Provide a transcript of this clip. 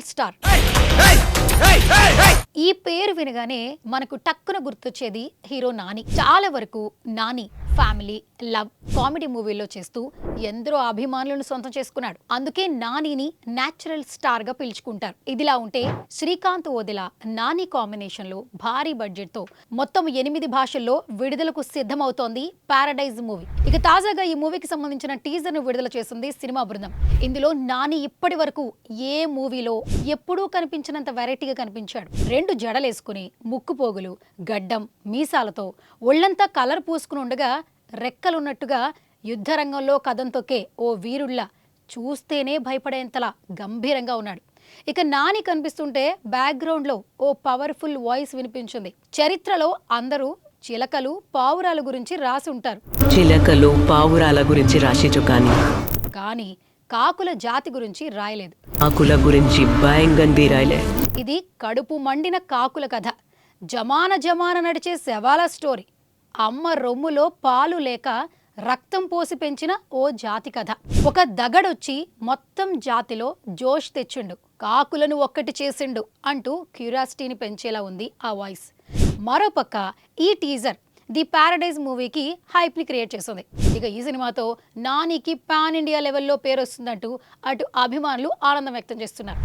Natural star. ఈ పేరు వినగానే మనకు టక్కున గుర్తొచ్చేది హీరో నాని. చాలా వరకు నాని ఫ్యామిలీ, లవ్, కామెడీ మూవీల్లో చేస్తూ ఎందరో అభిమానులను సొంతం చేసుకున్నాడు. అందుకే నానిని న్యాచురల్ స్టార్ గా పిలుచుకుంటారు. ఇదిలా ఉంటే శ్రీకాంత్ ఓదెల నాని కాంబినేషన్ లో భారీ బడ్జెట్ తో మొత్తం 8 భాషల్లో విడుదలకు సిద్ధమవుతోంది పారడైజ్ మూవీ. ఇక తాజాగా ఈ మూవీకి సంబంధించిన టీజర్ ను విడుదల చేసింది సినిమా బృందం. ఇందులో నాని ఇప్పటి వరకు ఏ మూవీలో ఎప్పుడూ కనిపించినంత వెరైటీగా కనిపించాడు. 2 జడలేసుకుని, ముక్కు పోగులు, గడ్డం, మీసాలతో ఒళ్లంతా కలర్ పూసుకుని ఉండగా రెక్కలున్నట్టుగా యుద్ధరంగంలో కదం తొక్కే ఓ వీరుళ్ళ చూస్తేనే భయపడేంతలా గంభీరంగా ఉన్నాడు. ఇక నాని కనిపిస్తుంటే బ్యాక్గ్రౌండ్లో ఓ పవర్ఫుల్ వాయిస్ వినిపించింది. చరిత్రలో అందరూ చిలకలు, పావురాల గురించి రాసి ఉంటారు. చిలకలు, పావురాల గురించి రాసిచు కానీ కాకుల జాతి గురించి రాయలేదు. కాకుల గురించి భయంగా రాయలే. ఇది కడుపు మండిన కాకుల కథ. జమాన నడిచే శవాల స్టోరీ. అమ్మ రొమ్ములో పాలు లేక రక్తం పోసి పెంచిన ఓ జాతి కథ. ఒక దగడొచ్చి మొత్తం జాతిలో జోష్ తెచ్చిండు, కాకులను ఒక్కటి చేసిండు అంటూ క్యూరియాసిటీని పెంచేలా ఉంది ఆ వాయిస్. మరోపక్క ఈ టీజర్ ది పారడైజ్ మూవీకి హైప్ ని క్రియేట్ చేస్తుంది. ఇక ఈ సినిమాతో నానికి పాన్ ఇండియా లెవెల్లో పేరు వస్తుందంటూ అటు అభిమానులు ఆనందం వ్యక్తం చేస్తున్నారు.